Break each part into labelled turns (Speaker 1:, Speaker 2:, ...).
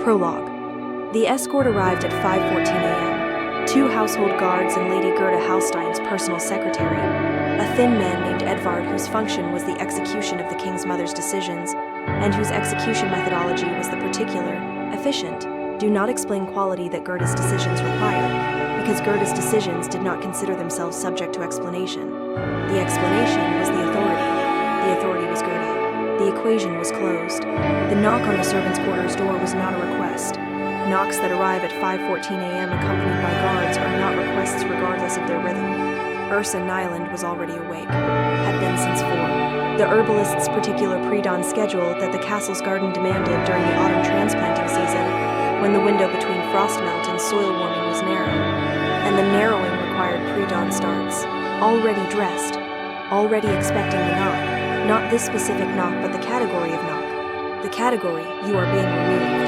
Speaker 1: Prologue. The escort arrived at 5:14 a.m. Two household guards and Lady Gerda Halstein's personal secretary, a thin man named Edvard whose function was the execution of the king's mother's decisions, and whose execution methodology was the particular, efficient, do not explain quality that Gerda's decisions required, because Gerda's decisions did not consider themselves subject to explanation. The explanation was the authority was Gerda. The equation was closed. The knock on the servants' quarters door was not a request. Knocks that arrive at 5:14 a.m. accompanied by guards are not requests regardless of their rhythm. Ursa Nyland was already awake, had been since 4. The herbalist's particular pre-dawn schedule that the castle's garden demanded during the autumn transplanting season, when the window between frost melt and soil warming was narrow, and the narrowing required pre-dawn starts. Already dressed, already expecting the knock, not this specific knock but the category of knock. The category, you are being removed.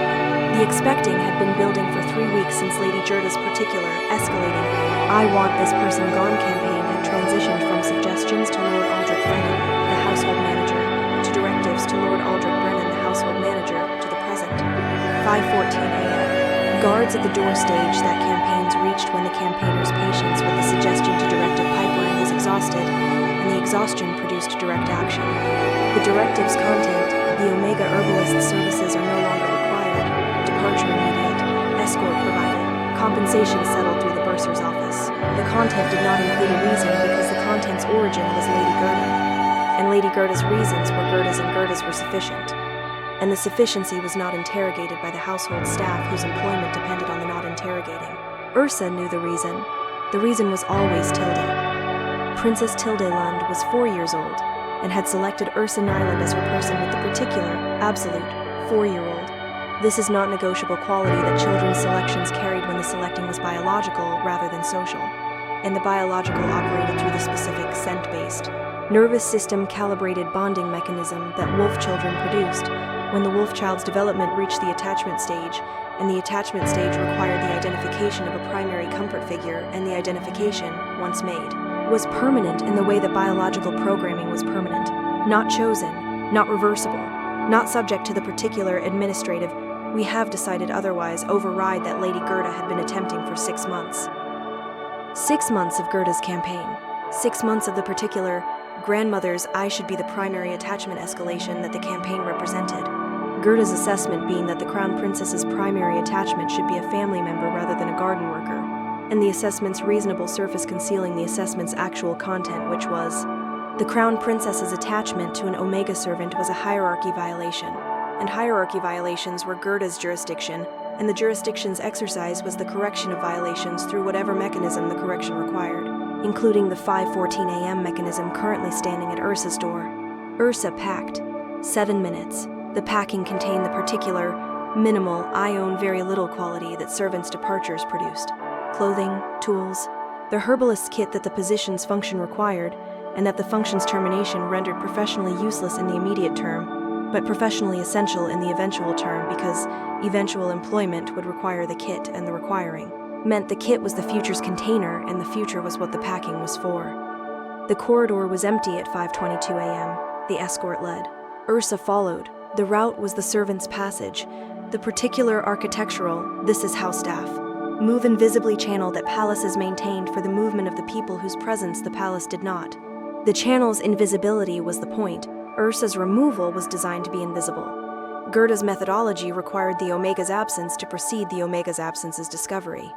Speaker 1: The expecting had been building for 3 weeks since Lady Gerda's particular, escalating, I want this person gone campaign had transitioned from suggestions to Lord Aldrich Brennan, the household manager, to directives to Lord Aldrich Brennan, the household manager, to the present. 5:14 a.m. Guards at the door stage that campaigns reached when the campaigners' patience with the suggestion to directive pipeline was exhausted, and the exhaustion produced direct action. The directive's content, the Omega herbalist services are no longer required, departure immediate, escort provided, compensation settled through the bursar's office. The content did not include a reason because the content's origin was Lady Gerda, and Lady Gerda's reasons were Gerda's and Gerda's were sufficient. And the sufficiency was not interrogated by the household staff whose employment depended on the not interrogating. Ursa knew the reason. The reason was always Tilde. Princess Tilde Lund was 4 years old, and had selected Ursa Nyland as her person with the particular, absolute, 4-year-old. This is not negotiable quality that children's selections carried when the selecting was biological rather than social, and the biological operated through the specific scent-based, nervous system calibrated bonding mechanism that wolf children produced when the wolf child's development reached the attachment stage, and the attachment stage required the identification of a primary comfort figure, and the identification, once made, was permanent in the way that biological programming was permanent, not chosen, not reversible, not subject to the particular administrative, we have decided otherwise, override that Lady Gerda had been attempting for 6 months. 6 months of Gerda's campaign, 6 months of the particular, grandmother's I should be the primary attachment escalation that the campaign represented. Gerda's assessment being that the Crown Princess's primary attachment should be a family member rather than a garden worker, and the assessment's reasonable surface concealing the assessment's actual content, which was, the Crown Princess's attachment to an Omega servant was a hierarchy violation, and hierarchy violations were Gerda's jurisdiction, and the jurisdiction's exercise was the correction of violations through whatever mechanism the correction required, including the 5:14 a.m. mechanism currently standing at Ursa's door. Ursa packed. 7 minutes. The packing contained the particular, minimal, I own very little quality that servants' departures produced. Clothing, tools, the herbalist's kit that the position's function required, and that the function's termination rendered professionally useless in the immediate term, but professionally essential in the eventual term because eventual employment would require the kit, and the requiring meant the kit was the future's container, and the future was what the packing was for. The corridor was empty at 5:22 a.m. The escort led. Ursa followed. The route was the servants' passage. The particular architectural, this is house staff, move invisibly channel that palaces maintained for the movement of the people whose presence the palace did not. The channel's invisibility was the point. Ursa's removal was designed to be invisible. Gerda's methodology required the Omega's absence to precede the Omega's absence's discovery.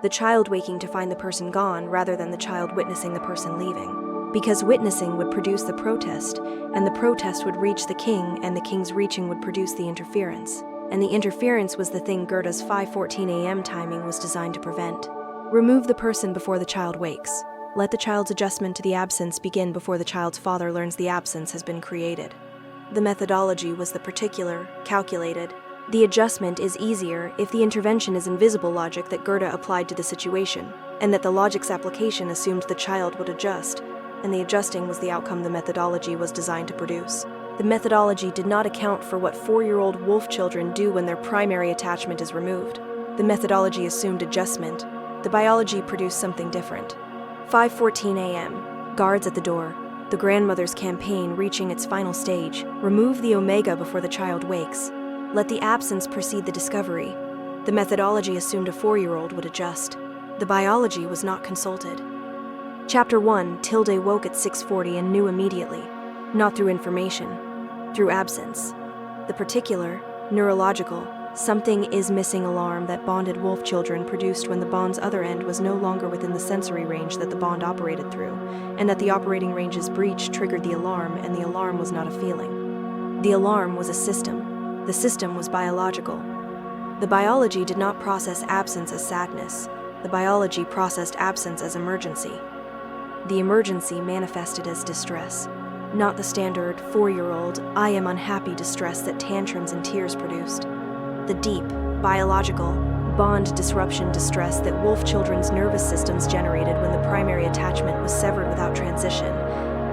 Speaker 1: The child waking to find the person gone rather than the child witnessing the person leaving. Because witnessing would produce the protest, and the protest would reach the king, and the king's reaching would produce the interference. And the interference was the thing Gerda's 5:14 a.m. timing was designed to prevent. Remove the person before the child wakes. Let the child's adjustment to the absence begin before the child's father learns the absence has been created. The methodology was the particular, calculated. The adjustment is easier if the intervention is invisible logic that Gerda applied to the situation, and that the logic's application assumed the child would adjust, and the adjusting was the outcome the methodology was designed to produce. The methodology did not account for what 4-year-old wolf children do when their primary attachment is removed. The methodology assumed adjustment. The biology produced something different. 5:14 a.m. Guards at the door. The grandmother's campaign reaching its final stage. Remove the Omega before the child wakes. Let the absence precede the discovery. The methodology assumed a 4-year-old would adjust. The biology was not consulted. Chapter 1, Tilde woke at 6:40 and knew immediately, not through information, through absence. The particular, neurological, something is missing alarm that bonded wolf children produced when the bond's other end was no longer within the sensory range that the bond operated through, and that the operating range's breach triggered the alarm, and the alarm was not a feeling. The alarm was a system. The system was biological. The biology did not process absence as sadness. The biology processed absence as emergency. The emergency manifested as distress, not the standard 4-year-old, I am unhappy distress that tantrums and tears produced. The deep, biological, bond disruption distress that wolf children's nervous systems generated when the primary attachment was severed without transition,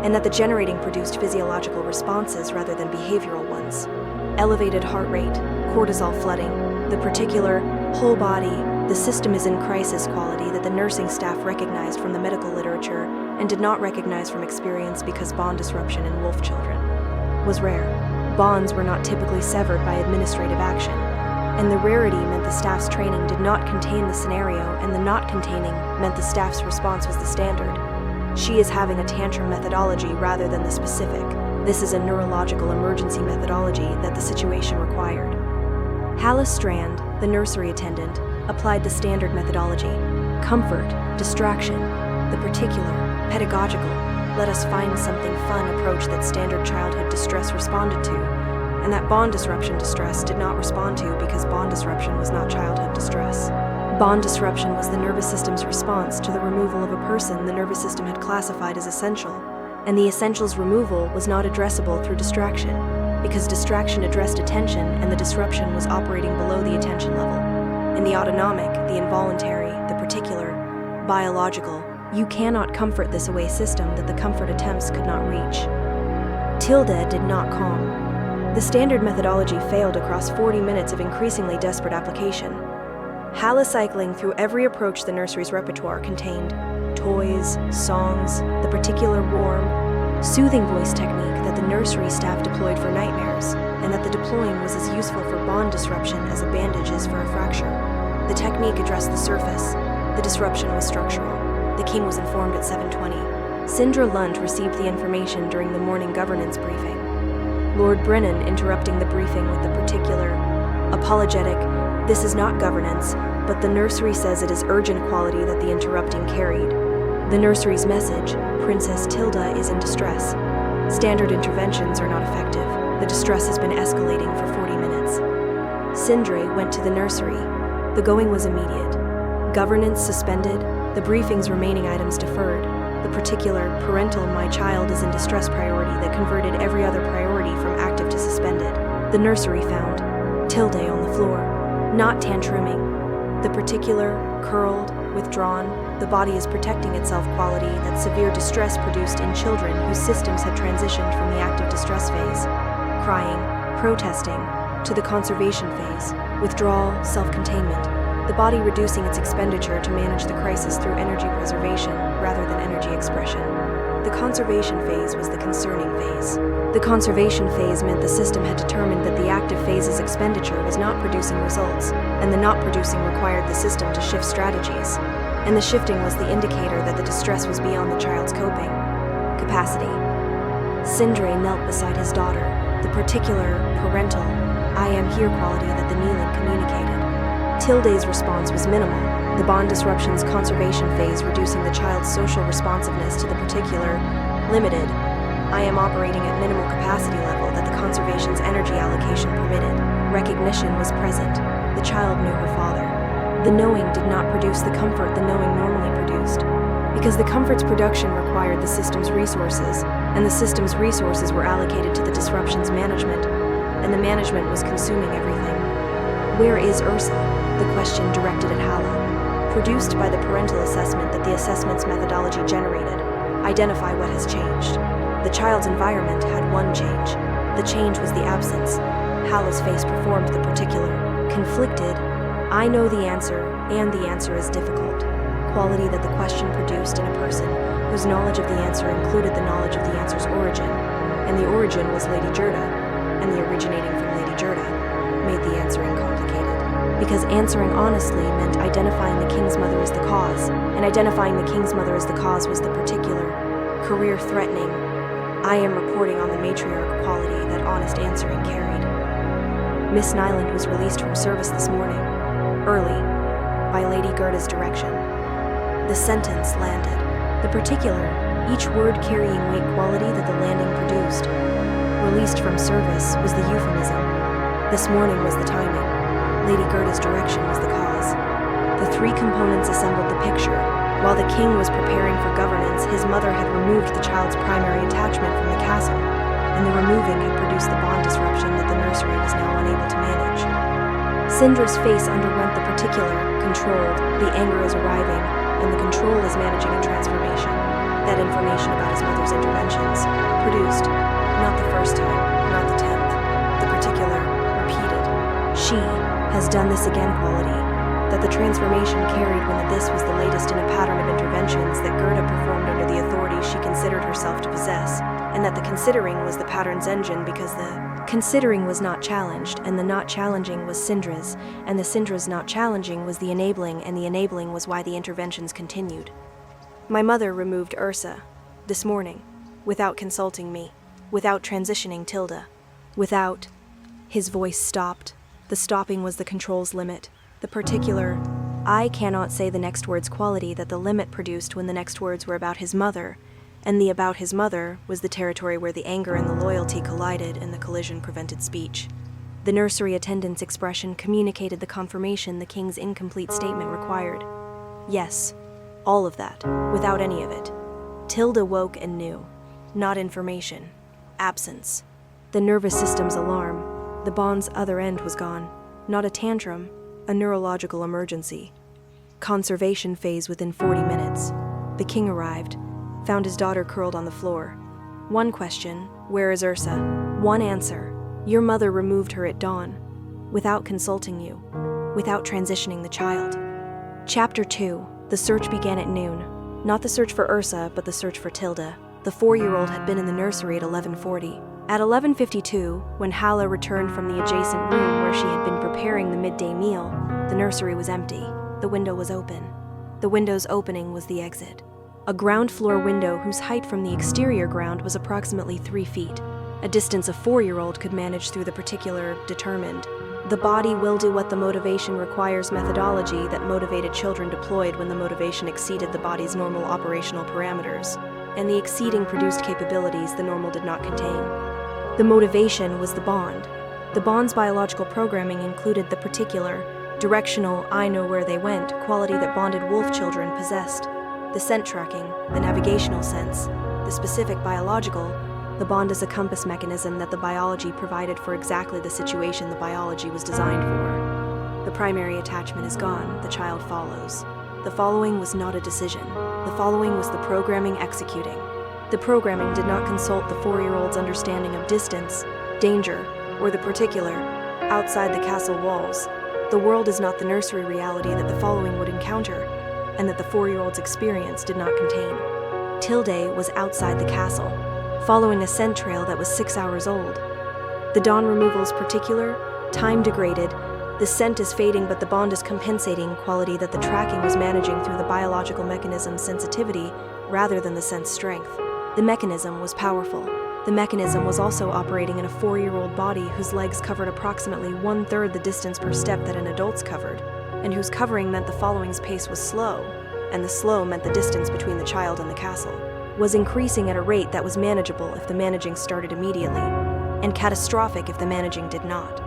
Speaker 1: and that the generating produced physiological responses rather than behavioral ones. Elevated heart rate, cortisol flooding, the particular, whole body, the system is in crisis quality that the nursing staff recognized from the medical literature and did not recognize from experience because bond disruption in wolf children was rare. Bonds were not typically severed by administrative action, and the rarity meant the staff's training did not contain the scenario, and the not containing meant the staff's response was the standard. She is having a tantrum methodology rather than the specific. This is a neurological emergency methodology that the situation required. Hallis Strand, the nursery attendant, applied the standard methodology. Comfort, distraction, the particular, pedagogical, let us find something fun approach that standard childhood distress responded to, and that bond disruption distress did not respond to because bond disruption was not childhood distress. Bond disruption was the nervous system's response to the removal of a person the nervous system had classified as essential, and the essential's removal was not addressable through distraction, because distraction addressed attention and the disruption was operating below the attention level. In the autonomic, the involuntary, the particular, biological, you cannot comfort this away system that the comfort attempts could not reach. Tilde did not calm. The standard methodology failed across 40 minutes of increasingly desperate application. Hallis cycling through every approach the nursery's repertoire contained toys, songs, the particular warm, soothing voice technique that the nursery staff deployed for nightmares, and that the deploying was as useful for bond disruption as a bandage is for a fracture. The technique addressed the surface. The disruption was structural. The king was informed at 7:20. Sindra Lund received the information during the morning governance briefing. Lord Brennan interrupting the briefing with the particular, apologetic, this is not governance, but the nursery says it is urgent quality that the interrupting carried. The nursery's message, Princess Tilda is in distress. Standard interventions are not effective. The distress has been escalating for 40 minutes. Sindre went to the nursery. The going was immediate. Governance suspended, the briefing's remaining items deferred. The particular, parental my child is in distress priority that converted every other priority from active to suspended. The nursery found Tilde on the floor, not tantruming. The particular, curled, withdrawn, the body is protecting itself quality that severe distress produced in children whose systems had transitioned from the active distress phase, crying, protesting, to the conservation phase, withdrawal, self-containment, the body reducing its expenditure to manage the crisis through energy preservation rather than energy expression. The conservation phase was the concerning phase. The conservation phase meant the system had determined that the active phase's expenditure was not producing results, and the not producing required the system to shift strategies, and the shifting was the indicator that the distress was beyond the child's coping capacity. Sindre knelt beside his daughter, the particular, parental, I am here quality that the kneeling communicated. Tilde's response was minimal, the bond disruption's conservation phase reducing the child's social responsiveness to the particular, limited, I am operating at minimal capacity level that the conservation's energy allocation permitted. Recognition was present. The child knew her father. The knowing did not produce the comfort the knowing normally produced, because the comfort's production required the system's resources, and the system's resources were allocated to the disruption's management, and the management was consuming everything. Where is Ursa? The question directed at Hala. Produced by the parental assessment that the assessment's methodology generated. Identify what has changed. The child's environment had one change. The change was the absence. Hala's face performed the particular. Conflicted, I know the answer, and the answer is difficult. Quality that the question produced in a person whose knowledge of the answer included the knowledge of the answer's origin, and the origin was Lady Gerda, and the originating from Lady Gerda. made the answering complicated, because answering honestly meant identifying the king's mother as the cause, and identifying the king's mother as the cause was the particular, career-threatening, I am reporting on the matriarch quality that honest answering carried. Miss Nyland was released from service this morning, early, by Lady Gerda's direction. The sentence landed, the particular, each word carrying weight quality that the landing produced. Released from service was the euphemism. This morning was the timing. Lady Gerda's direction was the cause. The three components assembled the picture. While the king was preparing for governance, his mother had removed the child's primary attachment from the castle, and the removing had produced the bond disruption that the nursery was now unable to manage. Syndra's face underwent the particular, controlled, the anger is arriving, and the control is managing a transformation. That information about his mother's interventions, produced, not the first time, not the 10th, the particular, repeated. She has done this again quality, that the transformation carried when the this was the latest in a pattern of interventions that Gerda performed under the authority she considered herself to possess, and that the considering was the pattern's engine because the considering was not challenged, and the not challenging was Syndra's, and the Syndra's not challenging was the enabling, and the enabling was why the interventions continued. My mother removed Ursa, this morning, without consulting me, without transitioning Tilda, without... His voice stopped. The stopping was the control's limit. The particular, I cannot say the next word's quality that the limit produced when the next words were about his mother, and the about his mother was the territory where the anger and the loyalty collided and the collision prevented speech. The nursery attendant's expression communicated the confirmation the king's incomplete statement required. Yes, all of that, without any of it. Tilda woke and knew. Not information. Absence. The nervous system's alarm. The bond's other end was gone. Not a tantrum, a neurological emergency. Conservation phase within 40 minutes. The king arrived, found his daughter curled on the floor. One question, where is Ursa? One answer, your mother removed her at dawn, without consulting you, without transitioning the child. Chapter 2, the search began at noon. Not the search for Ursa, but the search for Tilda. The 4-year-old had been in the nursery at 11:40. At 11:52, when Hala returned from the adjacent room where she had been preparing the midday meal, the nursery was empty. The window was open. The window's opening was the exit. A ground floor window whose height from the exterior ground was approximately 3 feet. A distance a 4-year-old could manage through the particular, determined. The body will do what the motivation requires methodology that motivated children deployed when the motivation exceeded the body's normal operational parameters, and the exceeding produced capabilities the normal did not contain. The motivation was the bond. The bond's biological programming included the particular, directional, I know where they went quality that bonded wolf children possessed. The scent tracking, the navigational sense, the specific biological, the bond is a compass mechanism that the biology provided for exactly the situation the biology was designed for. The primary attachment is gone, the child follows. The following was not a decision. The following was the programming executing. The programming did not consult the 4-year-old's understanding of distance, danger, or the particular, outside the castle walls. The world is not the nursery reality that the following would encounter, and that the 4-year-old's experience did not contain. Tilde was outside the castle, following a scent trail that was 6 hours old. The dawn removal's particular, time degraded, the scent is fading but the bond is compensating quality that the tracking was managing through the biological mechanism's sensitivity rather than the sense strength. The mechanism was powerful. The mechanism was also operating in a 4-year-old body whose legs covered approximately 1/3 the distance per step that an adult's covered, and whose covering meant the following's pace was slow, and the slow meant the distance between the child and the castle was increasing at a rate that was manageable if the managing started immediately, and catastrophic if the managing did not.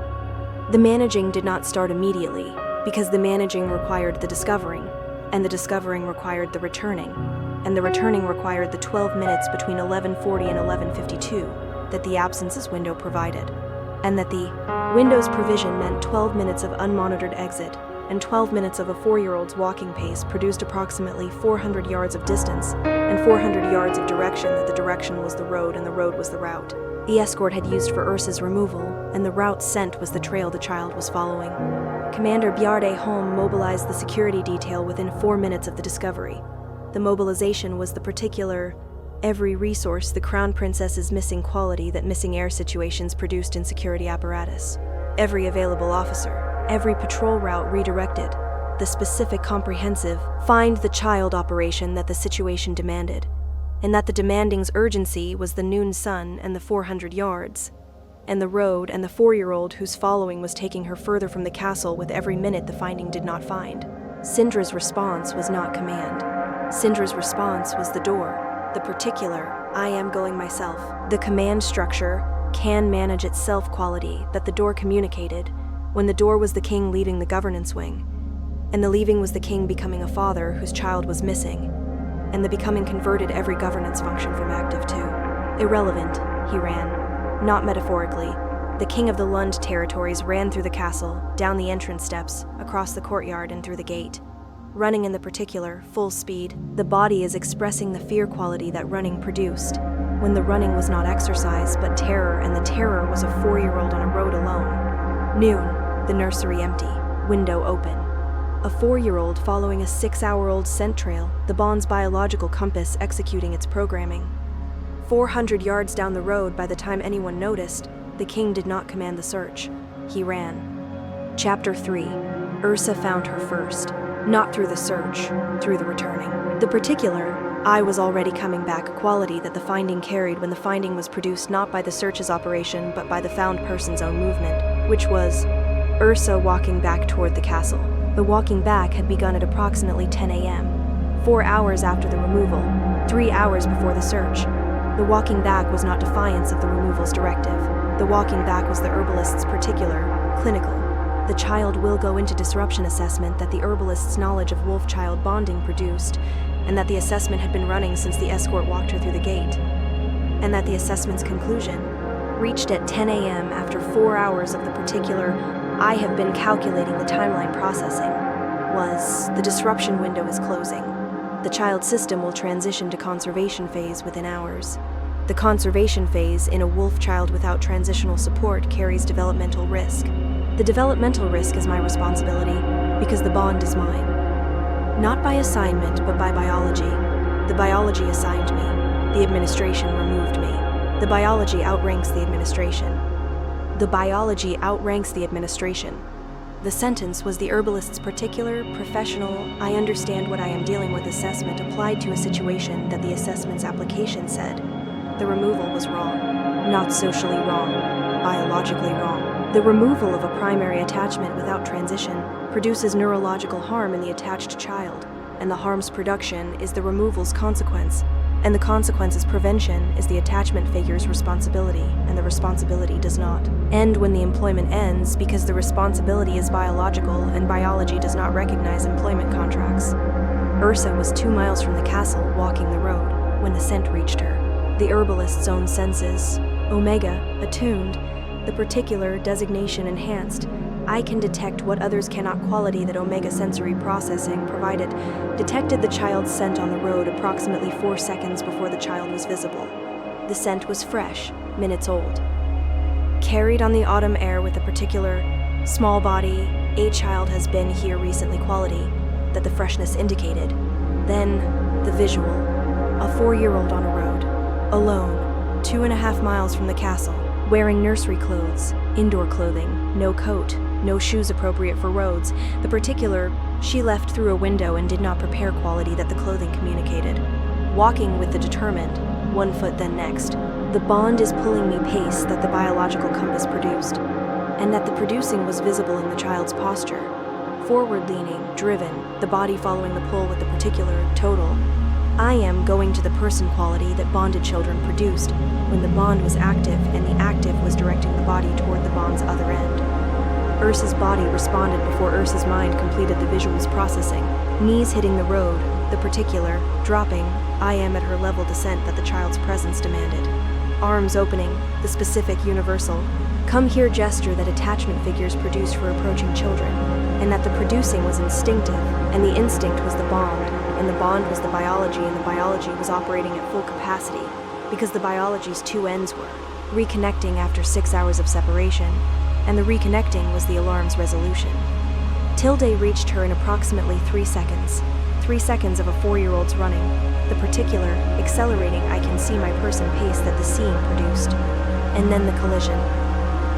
Speaker 1: The managing did not start immediately, because the managing required the discovering, and the discovering required the returning, and the returning required the 12 minutes between 11:40 and 11:52 that the absences window provided, and that the window's provision meant 12 minutes of unmonitored exit, and 12 minutes of a 4-year-old's walking pace produced approximately 400 yards of distance and 400 yards of direction that the direction was the road and the road was the route the escort had used for Ursa's removal, and the route sent was the trail the child was following. Commander Bjarde Holm mobilized the security detail within 4 minutes of the discovery. The mobilization was the particular, every resource the Crown Princess's missing quality that missing air situations produced in security apparatus. every available officer, every patrol route redirected, the specific comprehensive find the child operation that the situation demanded, and that the demanding's urgency was the noon sun and the 400 yards, and the road and the 4-year-old whose following was taking her further from the castle with every minute the finding did not find. Syndra's response was not command. Syndra's response was the door, the particular, I am going myself. The command structure can manage itself quality that the door communicated, when the door was the king leading the governance wing, and the leaving was the king becoming a father whose child was missing, and the becoming converted every governance function from active to irrelevant. He ran, not metaphorically. The king of the Lund territories ran through the castle, down the entrance steps, across the courtyard and through the gate. Running in the particular, full speed, the body is expressing the fear quality that running produced, when the running was not exercise but terror, and the terror was a 4-year-old on a road alone. Noon, the nursery empty, window open. A 4-year-old following a 6-hour-old scent trail, the bond's biological compass executing its programming. 400 yards down the road, by the time anyone noticed, the king did not command the search. He ran. Chapter 3. Ursa found her first. Not through the search, through the returning. The particular, I was already coming back quality that the finding carried when the finding was produced not by the search's operation but by the found person's own movement, which was Ursa walking back toward the castle. The walking back had begun at approximately 10 a.m., 4 hours after the removal, 3 hours before the search. The walking back was not defiance of the removal's directive. The walking back was the herbalist's particular, clinical. The child will go into disruption assessment that the herbalist's knowledge of wolf-child bonding produced, and that the assessment had been running since the escort walked her through the gate, and that the assessment's conclusion, reached at 10 a.m. after 4 hours of the particular, I have been calculating the timeline processing, was the disruption window is closing. The child system will transition to conservation phase within hours. The conservation phase in a wolf child without transitional support carries developmental risk. The developmental risk is my responsibility because the bond is mine. Not by assignment, but by biology. The biology assigned me. The administration removed me. The biology outranks the administration. The biology outranks the administration. The sentence was the herbalist's particular, professional, I understand what I am dealing with assessment applied to a situation that the assessment's application said. The removal was wrong. Not socially wrong, biologically wrong. The removal of a primary attachment without transition produces neurological harm in the attached child, and the harm's production is the removal's consequence, and the consequence's prevention is the attachment figure's responsibility, and the responsibility does not end when the employment ends because the responsibility is biological and biology does not recognize employment contracts. Ursa was 2 miles from the castle walking the road when the scent reached her. The herbalist's own senses, Omega, attuned, the particular designation enhanced, I can detect what others cannot quality that Omega sensory processing provided, detected the child's scent on the road approximately 4 seconds before the child was visible. The scent was fresh, minutes old. Carried on the autumn air with a particular, small body, a child has been here recently quality, that the freshness indicated. Then, the visual, a 4-year-old on a road, alone, 2.5 miles from the castle, wearing nursery clothes, indoor clothing, no coat, no shoes appropriate for roads. The particular, she left through a window and did not prepare quality that the clothing communicated. Walking with the determined, 1 foot then next. The bond is pulling me pace that the biological compass produced, and that the producing was visible in the child's posture. Forward-leaning, driven, the body following the pull with the particular, total. I am going to the person quality that bonded children produced, when the bond was active and the active was directing the body toward the bond's other end. Ursa's body responded before Ursa's mind completed the visuals processing. Knees hitting the road, the particular, dropping, I am at her level descent that the child's presence demanded. Arms opening, the specific universal, come here gesture that attachment figures produced for approaching children, and that the producing was instinctive, and the instinct was the bond, and the bond was the biology, and the biology was operating at full capacity, because the biology's 2 ends were reconnecting after 6 hours of separation, and the reconnecting was the alarm's resolution. Tilde reached her in approximately 3 seconds. 3 seconds of a 4-year-old's running, the particular, accelerating I can see my person pace that the scene produced. And then the collision.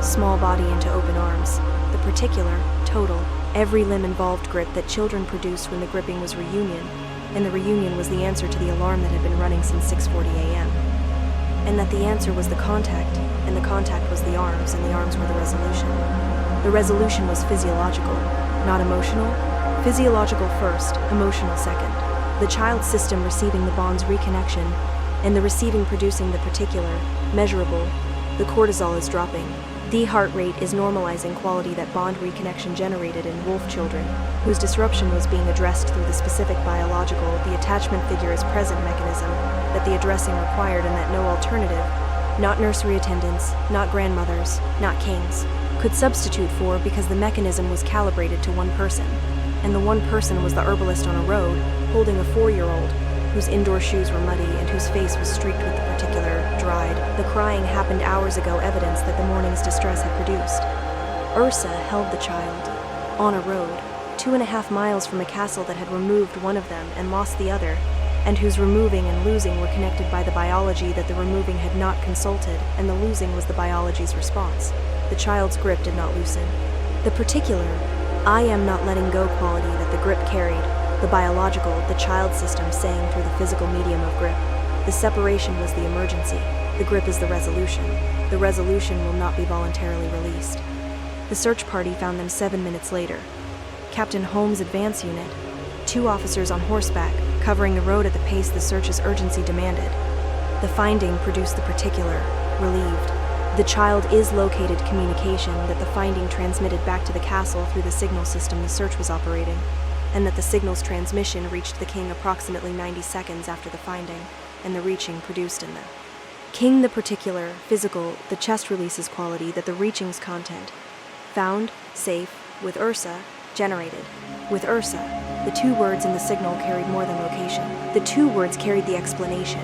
Speaker 1: small body into open arms. The particular, total, every limb involved grip that children produced when the gripping was reunion, and the reunion was the answer to the alarm that had been running since 6:40 a.m. And that the answer was the contact, and the contact was the arms, and the arms were the resolution. The resolution was physiological, not emotional. Physiological first, emotional second. The child's system receiving the bond's reconnection, and the receiving producing the particular, measurable. The cortisol is dropping. The heart rate is normalizing quality that bond reconnection generated in wolf children, whose disruption was being addressed through the specific biological, the attachment figure is present mechanism, that the addressing required and that no alternative, not nursery attendants, not grandmothers, not kings, could substitute for because the mechanism was calibrated to one person. And the one person was the herbalist on a road, holding a 4-year-old, whose indoor shoes were muddy and whose face was streaked with the particular, dried. The crying happened hours ago, evidence that the morning's distress had produced. Ursa held the child, on a road, 2.5 miles from a castle that had removed one of them and lost the other, and whose removing and losing were connected by the biology that the removing had not consulted, and the losing was the biology's response. The child's grip did not loosen. The particular, I am not letting go quality that the grip carried, the biological, the child system saying through the physical medium of grip. The separation was the emergency. The grip is the resolution. The resolution will not be voluntarily released. The search party found them 7 minutes later. Captain Holmes' advance unit, 2 officers on horseback, covering the road at the pace the search's urgency demanded. The finding produced the particular, relieved. The child is located communication that the finding transmitted back to the castle through the signal system the search was operating, and that the signal's transmission reached the king approximately 90 seconds after the finding, and the reaching produced in them. King the particular, physical, the chest releases quality that the reaching's content. Found, safe, with Ursa, generated. With Ursa, the 2 words in the signal carried more than location. The 2 words carried the explanation.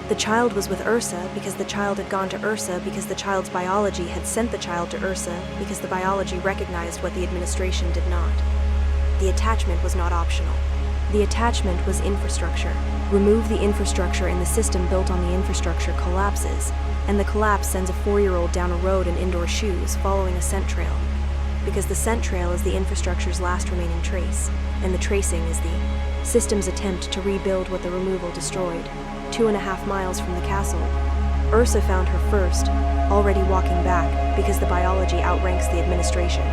Speaker 1: The child was with Ursa because the child had gone to Ursa because the child's biology had sent the child to Ursa because the biology recognized what the administration did not. The attachment was not optional. The attachment was infrastructure. Remove the infrastructure and the system built on the infrastructure collapses, and the collapse sends a 4-year-old down a road in indoor shoes following a scent trail. Because the scent trail is the infrastructure's last remaining trace, and the tracing is the system's attempt to rebuild what the removal destroyed. 2.5 miles from the castle, Ursa found her first, already walking back because the biology outranks the administration.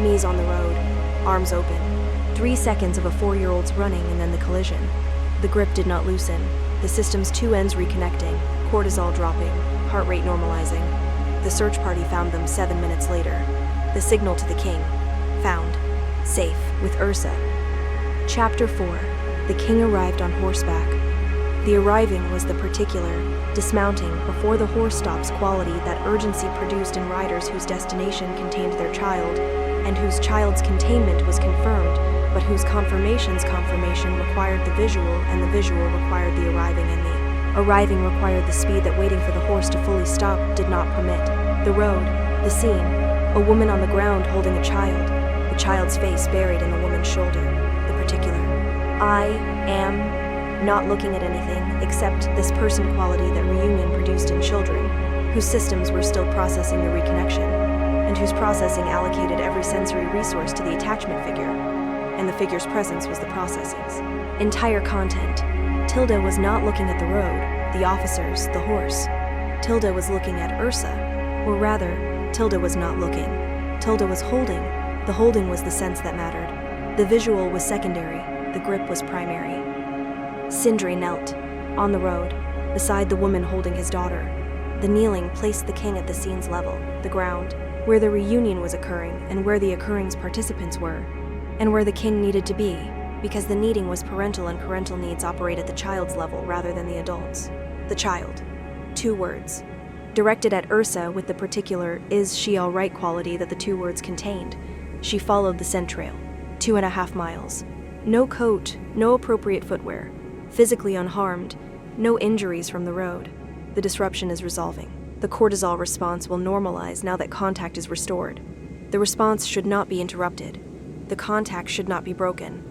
Speaker 1: Knees on the road, arms open. 3 seconds of a 4-year-old's running and then the collision. The grip did not loosen. The system's 2 ends reconnecting, cortisol dropping, heart rate normalizing. The search party found them 7 minutes later. The signal to the king. Found. Safe, with Ursa. Chapter 4. The king arrived on horseback. The arriving was the particular, dismounting before the horse stops quality that urgency produced in riders whose destination contained their child, and whose child's containment was confirmed, but whose confirmation required the visual, and the visual required the arriving, and the arriving required the speed that waiting for the horse to fully stop did not permit. The road, the scene, a woman on the ground holding a child, the child's face buried in the woman's shoulder, the particular. I am not looking at anything except this person quality that reunion produced in children, whose systems were still processing the reconnection, and whose processing allocated every sensory resource to the attachment figure, and the figure's presence was the processing's entire content. Tilda was not looking at the road, the officers, the horse. Tilda was looking at Ursa, or rather, Tilda was not looking. Tilda was holding. The holding was the sense that mattered. The visual was secondary, the grip was primary. Sindri knelt, on the road, beside the woman holding his daughter. The kneeling placed the king at the scene's level, the ground, where the reunion was occurring and where the occurring's participants were, and where the king needed to be, because the needing was parental and parental needs operate at the child's level rather than the adult's. The child. 2 words. Directed at Ursa with the particular is she all right quality that the 2 words contained. She followed the scent trail. 2.5 miles. No coat, no appropriate footwear. Physically unharmed, no injuries from the road. The disruption is resolving. The cortisol response will normalize now that contact is restored. The response should not be interrupted. The contact should not be broken.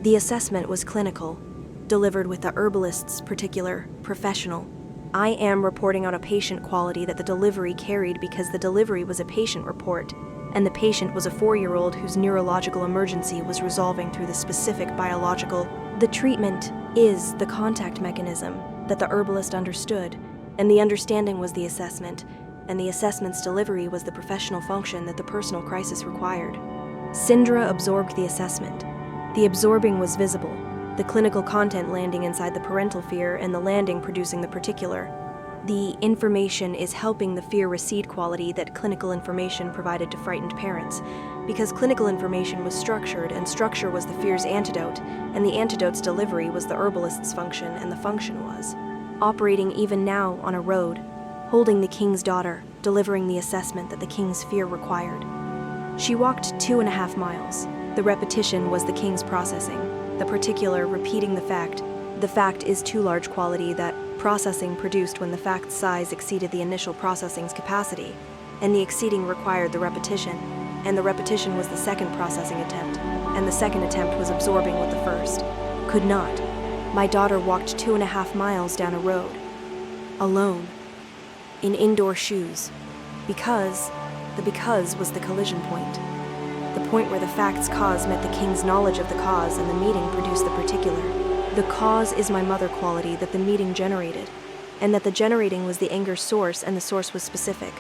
Speaker 1: The assessment was clinical, delivered with the herbalist's particular, professional. I am reporting on a patient quality that the delivery carried because the delivery was a patient report, and the patient was a 4-year-old whose neurological emergency was resolving through the specific biological. The treatment is the contact mechanism that the herbalist understood, and the understanding was the assessment, and the assessment's delivery was the professional function that the personal crisis required. Sindra absorbed the assessment. The absorbing was visible, the clinical content landing inside the parental fear and the landing producing the particular. The information is helping the fear recede quality that clinical information provided to frightened parents, because clinical information was structured and structure was the fear's antidote, and the antidote's delivery was the herbalist's function, and the function was operating even now on a road, holding the king's daughter, delivering the assessment that the king's fear required. She walked 2.5 miles. The repetition was the king's processing, the particular repeating the fact. The fact is too large quality that processing produced when the fact's size exceeded the initial processing's capacity, and the exceeding required the repetition, and the repetition was the second processing attempt, and the second attempt was absorbing what the first could not. My daughter walked 2.5 miles down a road, alone, in indoor shoes, because was the collision point. The point where the fact's cause met the king's knowledge of the cause and the meeting produced the particular. The cause is my mother quality that the meeting generated, and that the generating was the anger source and the source was specific.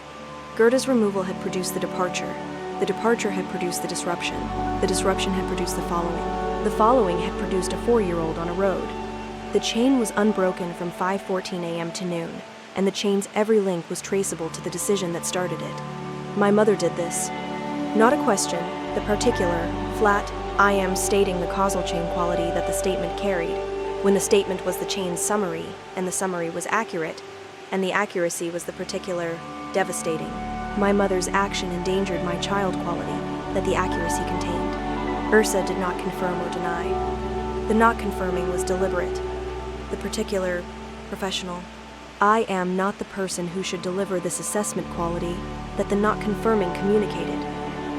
Speaker 1: Gerda's removal had produced the departure had produced the disruption had produced the following had produced a 4-year-old on a road. The chain was unbroken from 5:14 a.m. to noon, and the chain's every link was traceable to the decision that started it. My mother did this. Not a question, the particular, flat, I am stating the causal chain quality that the statement carried, when the statement was the chain's summary, and the summary was accurate, and the accuracy was the particular, devastating. My mother's action endangered my child quality that the accuracy contained. Ursa did not confirm or deny. The not confirming was deliberate, the particular, professional. I am not the person who should deliver this assessment quality that the not confirming communicated,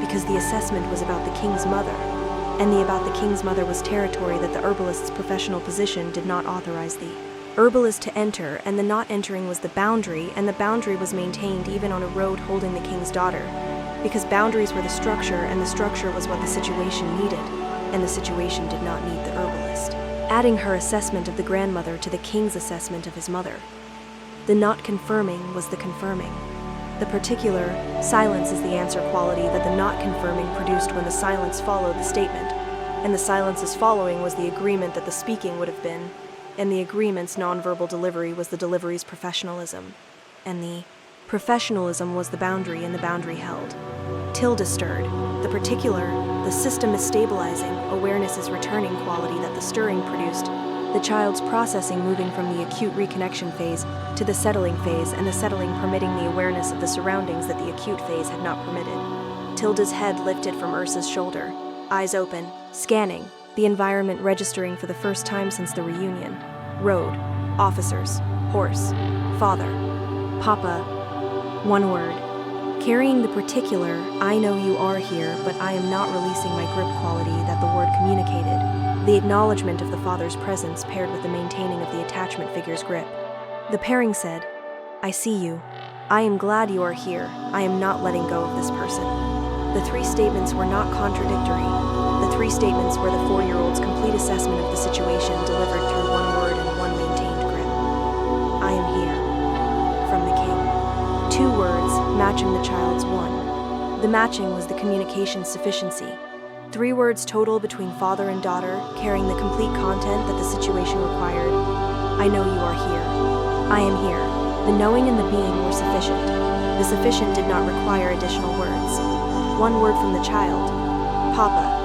Speaker 1: because the assessment was about the king's mother, and the about the king's mother was territory that the herbalist's professional position did not authorize the herbalist to enter, and the not entering was the boundary, and the boundary was maintained even on a road holding the king's daughter, because boundaries were the structure, and the structure was what the situation needed, and the situation did not need the herbalist adding her assessment of the grandmother to the king's assessment of his mother. The not confirming was the confirming. The particular, silence is the answer quality that the not confirming produced when the silence followed the statement, and the silence's following was the agreement that the speaking would have been, and the agreement's nonverbal delivery was the delivery's professionalism, and the professionalism was the boundary, and the boundary held. Tilde stirred. The particular, the system is stabilizing, awareness is returning quality that the stirring produced, the child's processing moving from the acute reconnection phase to the settling phase, and the settling permitting the awareness of the surroundings that the acute phase had not permitted. Tilda's head lifted from Ursa's shoulder, eyes open, scanning, the environment registering for the first time since the reunion. Road, officers, horse, father, papa, one word. Carrying the particular, I know you are here, but I am not releasing my grip quality that the word communicated. The acknowledgement of the father's presence paired with the maintaining of the attachment figure's grip. The pairing said, I see you. I am glad you are here. I am not letting go of this person. The 3 statements were not contradictory. The 3 statements were the 4-year-old's complete assessment of the situation delivered through one word and one maintained grip. I am here. From the king. 2 words, matching the child's 1. The matching was the communication sufficiency. 3 words total between father and daughter, carrying the complete content that the situation required. I know you are here. I am here. The knowing and the being were sufficient. The sufficient did not require additional words. 1 word from the child. Papa.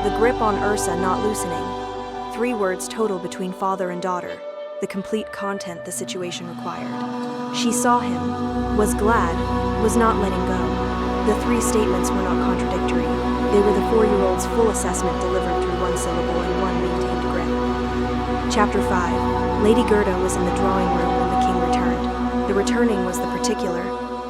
Speaker 1: The grip on Ursa not loosening. 3 words total between father and daughter. The complete content the situation required. She saw him, was glad, was not letting go. The 3 statements were not contradictory. They were the 4-year-old's full assessment delivered through 1 syllable and 1 maintained grip. Chapter 5. Lady Gerda was in the drawing room when the king returned. The returning was the particular.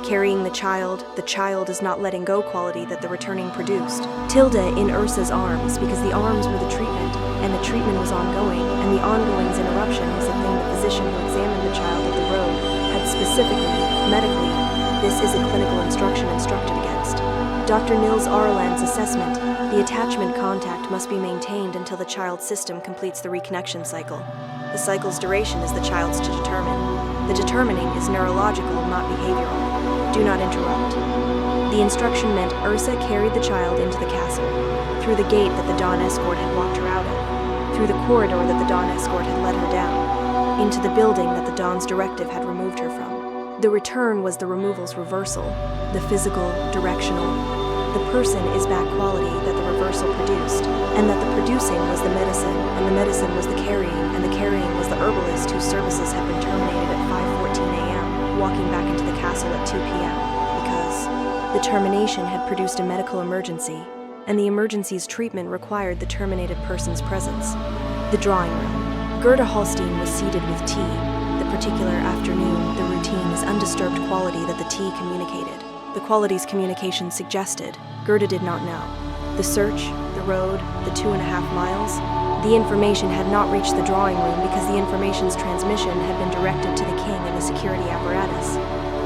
Speaker 1: carrying the child is not letting go quality that the returning produced. Tilde in Ursa's arms, because the arms were the treatment, and the treatment was ongoing, and the ongoing's interruption was a thing the physician who examined the child at the road had specifically, medically, this is a clinical instruction instructed against. Dr. Nils Arland's assessment, the attachment contact must be maintained until the child's system completes the reconnection cycle. The cycle's duration is the child's to determine. The determining is neurological, not behavioral. Do not interrupt. The instruction meant Ursa carried the child into the castle, through the gate that the Dawn escort had walked her out of, through the corridor that the Dawn escort had led her down, into the building that the Dawn's directive had removed her from. The return was the removal's reversal, the physical, directional. The person is back quality that the reversal produced, and that the producing was the medicine, and the medicine was the carrying, and the carrying was the herbalist whose services had been terminated at 5:14 a.m., walking back into the castle at 2 p.m., because the termination had produced a medical emergency, and the emergency's treatment required the terminated person's presence. The drawing room. Gerda Hallstein was seated with tea. The particular afternoon, the routine is undisturbed quality that the tea communicated. The quality's communication suggested, Gerda did not know. The search, the road, the 2.5 miles, the information had not reached the drawing room because the information's transmission had been directed to the king and the security apparatus.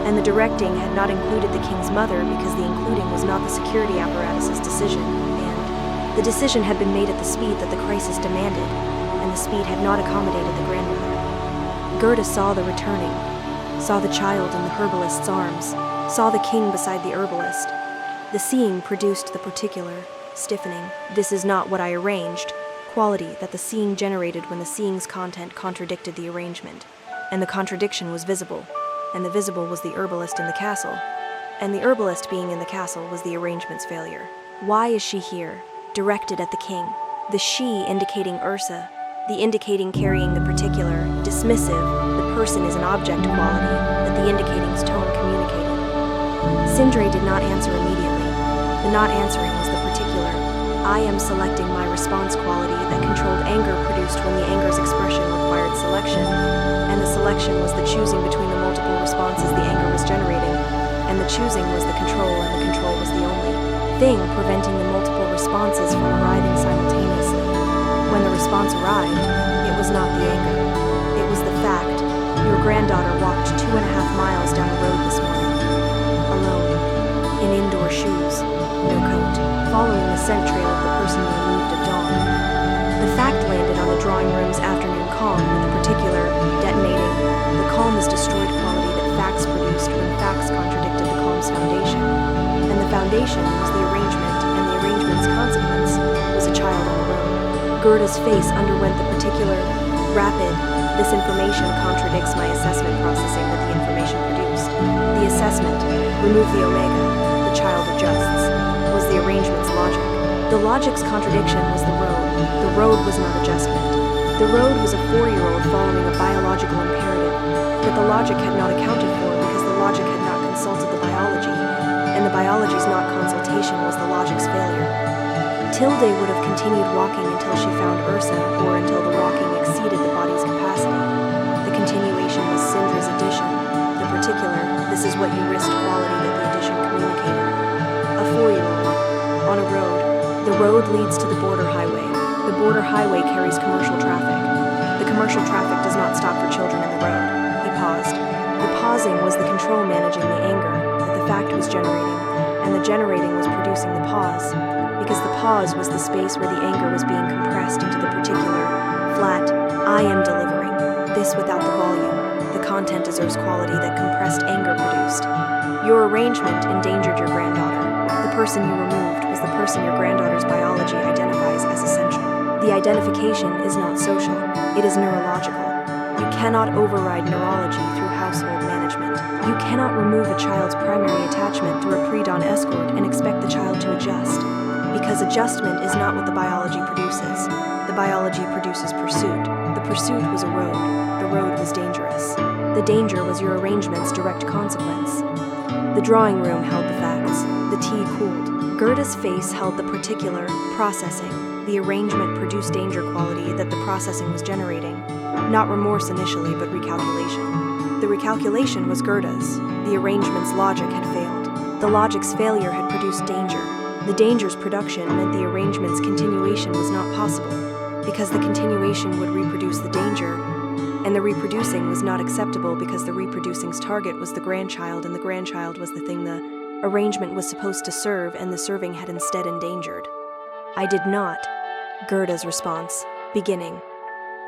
Speaker 1: And the directing had not included the king's mother because the including was not the security apparatus's decision, and the decision had been made at the speed that the crisis demanded, and the speed had not accommodated the grandmother. Gerda saw the returning, saw the child in the herbalist's arms, saw the king beside the herbalist. The seeing produced the particular, stiffening, this is not what I arranged, quality that the seeing generated when the seeing's content contradicted the arrangement, and the contradiction was visible, and the visible was the herbalist in the castle, and the herbalist being in the castle was the arrangement's failure. Why is she here, directed at the king? The she indicating Ursa, the indicating carrying the particular, dismissive, the person is an object quality that the indicating's tone communicated. Sindre did not answer immediately. The not answering was the particular. I am selecting my response quality that controlled anger produced when the anger's expression required selection, and the selection was the choosing between the multiple responses the anger was generating, and the choosing was the control, and the control was the only thing preventing the multiple responses from arriving simultaneously. When the response arrived, it was not the anger. It was the fact, your granddaughter walked 2.5 miles down the road this morning, alone, in indoor shoes, no coat, following the scent trail of the person you removed at dawn. The fact landed on the drawing room's afternoon calm with the particular, detonating. The calm is destroyed quality that facts produced when facts contradicted the calm's foundation. And the foundation was the arrangement, and the arrangement's consequence was a child on the road. Gerda's face underwent the particular, rapid, this information contradicts my assessment processing that the information produced. The assessment, remove the omega, the child adjusts, was the arrangement's logic. The logic's contradiction was the road. The road was not adjustment. The road was a 4-year-old following a biological imperative that the logic had not accounted for because the logic had not consulted the biology, and the biology's not consultation was the logic's failure. Tilde would have continued walking until she found Ursa, or until the walking exceeded the body's capacity. The continuation was Sindre's addition. The particular, this is what you risked quality that the addition communicated. A 4-year-old, on a road. The road leads to the border highway. The border highway carries commercial traffic. The commercial traffic does not stop for children in the road. He paused. The pausing was the control managing the anger that the fact was generating, and the generating was producing the pause, because the pause was the space where the anger was being compressed into the particular, flat, I am delivering, this without the volume. The content deserves quality that compressed anger produced. Your arrangement endangered your granddaughter. The person you removed was the person your granddaughter's biology identifies as essential. The identification is not social, it is neurological. You cannot override neurology through household management. You cannot remove a child's primary attachment through a pre-dawn escort and expect the child to adjust, because adjustment is not what the biology produces. The biology produces pursuit. The pursuit was a road. The road was dangerous. The danger was your arrangement's direct consequence. The drawing room held the facts. The tea cooled. Gerda's face held the particular, processing. The arrangement produced danger quality that the processing was generating. Not remorse initially, but recalculation. The recalculation was Gerda's. The arrangement's logic had failed. The logic's failure had produced danger. The danger's production meant the arrangement's continuation was not possible, because the continuation would reproduce the danger, and the reproducing was not acceptable because the reproducing's target was the grandchild, and the grandchild was the thing the arrangement was supposed to serve, and the serving had instead endangered. I did not. Gerda's response. Beginning.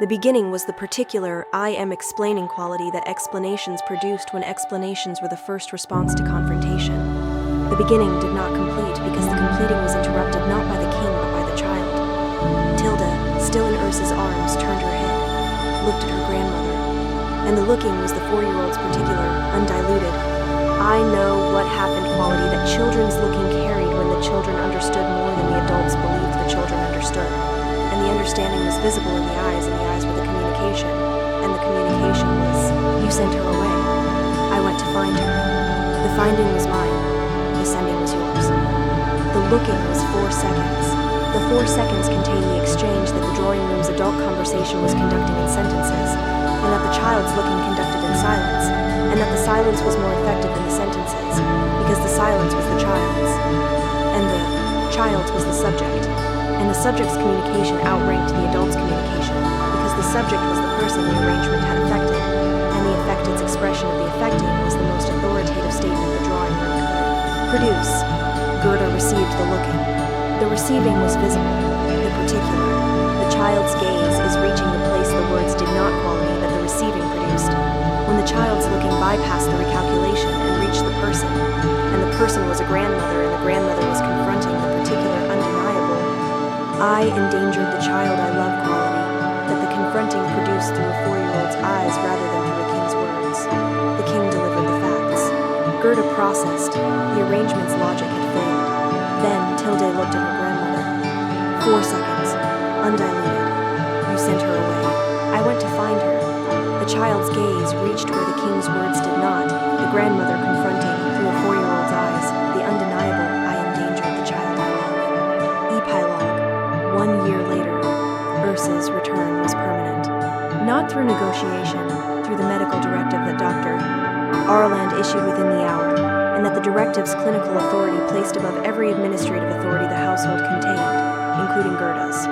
Speaker 1: The beginning was the particular I am explaining quality that explanations produced when explanations were the first response to confrontation. The beginning did not complete because the completing was interrupted not by the king but by the child. Tilda, still in Ursa's arms, turned her head, looked at her grandmother, and the looking was the 4-year-old's particular, undiluted, I know what happened quality that children's looking carried when the children understood more than the adults believed the children understood. And the understanding was visible in the eyes, and the eyes were the communication, and the communication was, you sent her away. I went to find her. The finding was mine. The sending was yours. The looking was 4 seconds. The 4 seconds contained the exchange that the drawing room's adult conversation was conducting in sentences, and that the child's looking conducted in silence, and that the silence was more effective than the sentences, because the silence was the child's, and the child's was the subject, and the subject's communication outranked the adult's communication, because the subject was the person the arrangement had affected, and the affected's expression of the affecting was the most authoritative statement the drawing room could produce. Gerda received the looking. The receiving was visible, the particular. The child's gaze is reaching the place the words did not quality that the receiving produced. When the child's looking bypassed the recalculation and reached the person, and the person was a grandmother, and the grandmother was confronting the particular undeniable, I endangered the child I love quality that the confronting produced through a 4-year-old's eyes rather than through a king's words. The king delivered the facts. Gerda processed. The arrangement's logic had failed. Then Tilde looked at her grandmother. 4 seconds. Undiluted. You sent her away. I went to find her. The child's gaze reached where the king's words did not. The grandmother confronting, through a 4-year-old's eyes, the undeniable, I endangered the child I love. Epilogue. 1 year later, Ursa's return was permanent. Not through negotiation, through the medical directive that Dr. Arland issued within the hour, and that the directive's clinical authority placed above every administrative authority the household contained, including Gerda's.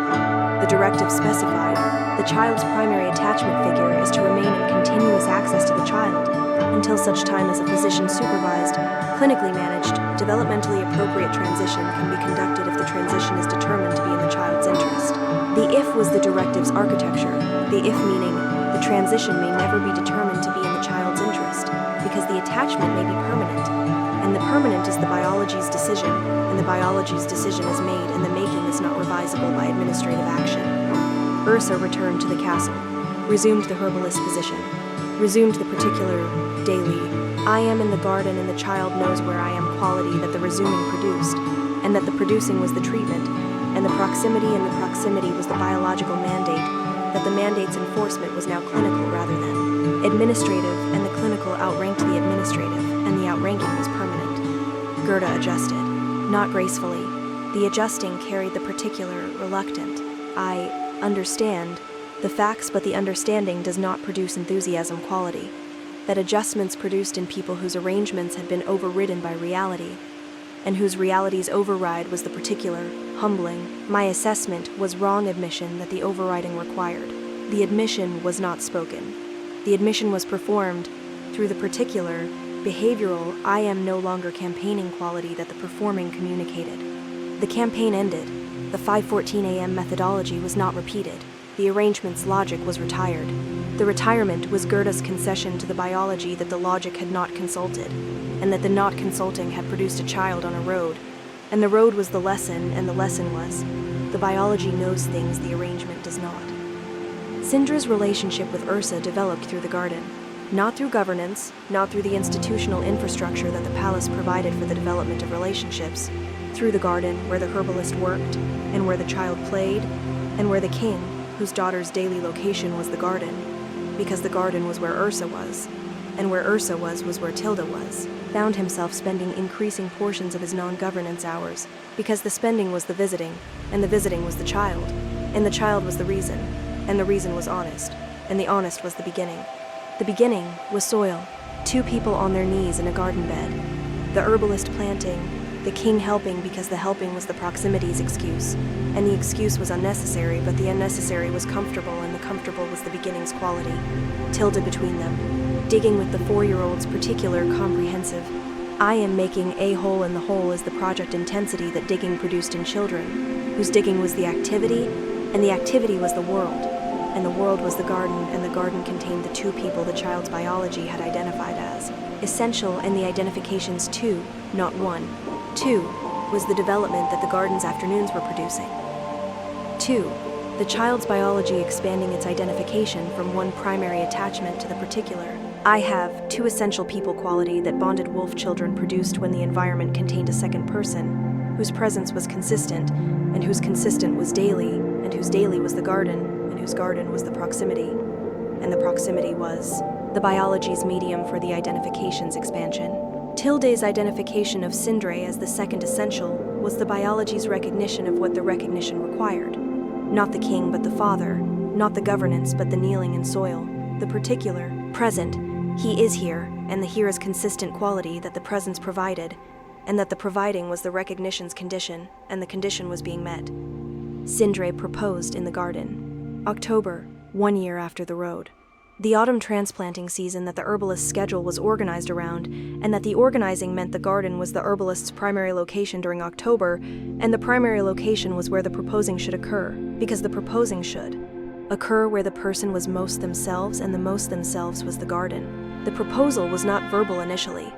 Speaker 1: The directive specified, the child's primary attachment figure is to remain in continuous access to the child until such time as a physician-supervised, clinically managed, developmentally appropriate transition can be conducted if the transition is determined to be in the child's interest. The if was the directive's architecture, the if meaning the transition may never be determined to be in the child's interest, because the attachment may be permanent, and the permanent is the biology's decision, and the biology's decision is made, and the making is not revisable by administrative action. Ursa returned to the castle, resumed the herbalist position, resumed the particular, daily, I am in the garden and the child knows where I am quality that the resuming produced, and that the producing was the treatment, and the proximity was the biological mandate, that the mandate's enforcement was now clinical rather than administrative, and the clinical outranked the administrative, and the outranking was permanent. Gerda adjusted, not gracefully. The adjusting carried the particular, reluctant. I understand the facts, but the understanding does not produce enthusiasm quality. That adjustments produced in people whose arrangements had been overridden by reality, and whose reality's override was the particular, humbling. My assessment was wrong admission that the overriding required. The admission was not spoken. The admission was performed through the particular, behavioral, I am no longer campaigning quality that the performing communicated. The campaign ended. The 5:14 a.m. methodology was not repeated. The arrangement's logic was retired. The retirement was Gerda's concession to the biology that the logic had not consulted, and that the not consulting had produced a child on a road, and the road was the lesson, and the lesson was, the biology knows things the arrangement does not. Sindra's relationship with Ursa developed through the garden, not through governance, not through the institutional infrastructure that the palace provided for the development of relationships, through the garden where the herbalist worked, and where the child played, and where the king, whose daughter's daily location was the garden, because the garden was where Ursa was, and where Ursa was where Tilda was, found himself spending increasing portions of his non-governance hours, because the spending was the visiting, and the visiting was the child, and the child was the reason, and the reason was honest, and the honest was the beginning. The beginning was soil, two people on their knees in a garden bed, the herbalist planting, the king helping because the helping was the proximity's excuse, and the excuse was unnecessary, but the unnecessary was comfortable, and the comfortable was the beginning's quality. Tilde between them, digging with the 4-year-old's particular comprehensive. I am making a hole in the hole is the project intensity that digging produced in children, whose digging was the activity, and the activity was the world, and the world was the garden, and the garden contained the two people the child's biology had identified as essential, and the identifications two, not one. Two was the development that the garden's afternoons were producing. Two, the child's biology expanding its identification from one primary attachment to the particular. I have two essential people quality that bonded wolf children produced when the environment contained a second person, whose presence was consistent, and whose consistent was daily, and whose daily was the garden, and whose garden was the proximity. And the proximity was the biology's medium for the identification's expansion. Tilde's identification of Sindre as the second essential was the biology's recognition of what the recognition required. Not the king but the father, not the governance but the kneeling in soil, the particular, present. He is here, and the here is consistent quality that the presence provided, and that the providing was the recognition's condition, and the condition was being met. Sindre proposed in the garden. October, 1 year after the road. The autumn transplanting season that the herbalist's schedule was organized around, and that the organizing meant the garden was the herbalist's primary location during October, and the primary location was where the proposing should occur, because the proposing should occur where the person was most themselves, and the most themselves was the garden. The proposal was not verbal initially.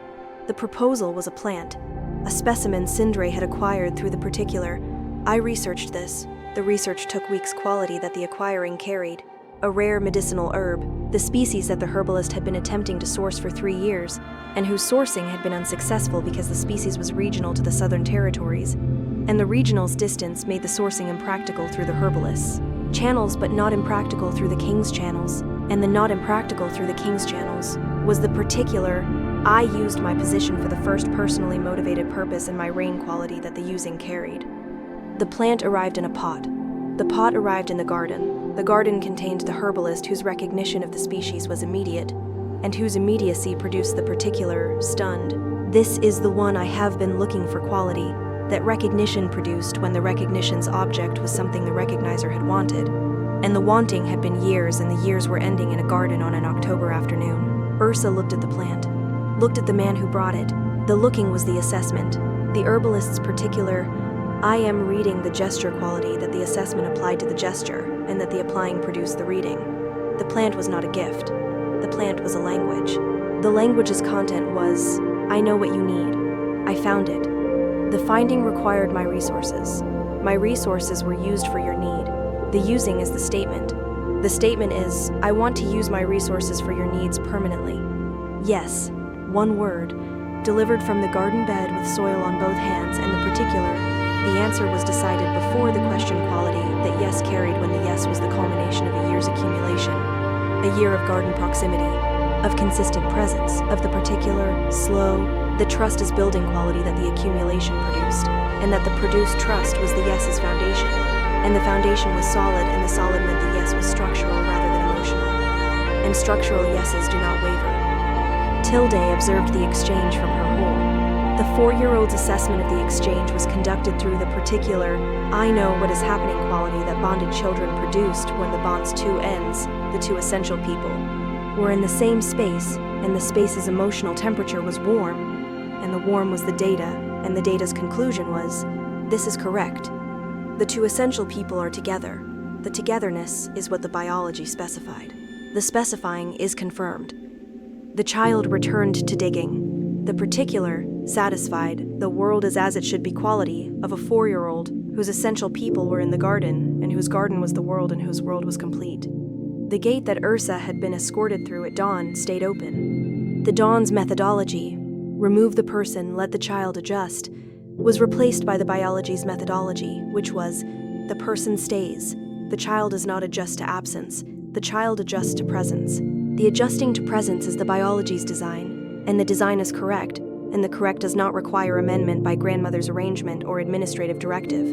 Speaker 1: The proposal was a plant, a specimen Sindre had acquired through the particular. I researched this. The research took weeks quality that the acquiring carried. A rare medicinal herb, the species that the herbalist had been attempting to source for 3 years, and whose sourcing had been unsuccessful because the species was regional to the southern territories, and the regional's distance made the sourcing impractical through the herbalist's channels but not impractical through the king's channels, and the not impractical through the king's channels was the particular. I used my position for the first personally motivated purpose and my rain quality that the using carried. The plant arrived in a pot. The pot arrived in the garden. The garden contained the herbalist whose recognition of the species was immediate, and whose immediacy produced the particular, stunned. This is the one I have been looking for quality, that recognition produced when the recognition's object was something the recognizer had wanted, and the wanting had been years, and the years were ending in a garden on an October afternoon. Ursa looked at the plant, looked at the man who brought it. The looking was the assessment. The herbalist's particular. I am reading the gesture quality that the assessment applied to the gesture, and that the applying produced the reading. The plant was not a gift. The plant was a language. The language's content was, I know what you need. I found it. The finding required my resources. My resources were used for your need. The using is the statement. The statement is, I want to use my resources for your needs permanently. Yes, one word, delivered from the garden bed with soil on both hands, and the particular. The answer was decided before the question quality that yes carried when the yes was the culmination of a year's accumulation, a year of garden proximity, of consistent presence, of the particular, slow, the trust is building quality that the accumulation produced, and that the produced trust was the yes's foundation, and the foundation was solid, and the solid meant the yes was structural rather than emotional, and structural yeses do not waver. Tilde observed the exchange from her hole. The 4-year-old's assessment of the exchange was conducted through the particular, I know what is happening quality that bonded children produced when the bond's two ends, the two essential people, were in the same space, and the space's emotional temperature was warm, and the warm was the data, and the data's conclusion was, this is correct. The two essential people are together. The togetherness is what the biology specified. The specifying is confirmed. The child returned to digging. The particular, satisfied, the world is as it should be quality of a 4-year-old whose essential people were in the garden, and whose garden was the world, and whose world was complete. The gate that Ursa had been escorted through at dawn stayed open. The dawn's methodology, remove the person, let the child adjust, was replaced by the biology's methodology, which was, the person stays. The child does not adjust to absence. The child adjusts to presence. The adjusting to presence is the biology's design, and the design is correct, and the correct does not require amendment by grandmother's arrangement or administrative directive,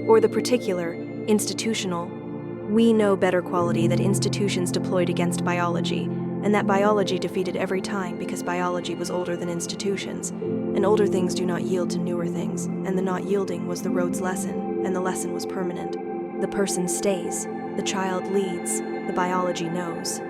Speaker 1: or the particular, institutional. We know better quality that institutions deployed against biology, and that biology defeated every time because biology was older than institutions, and older things do not yield to newer things, and the not yielding was the road's lesson, and the lesson was permanent. The person stays, the child leads, the biology knows.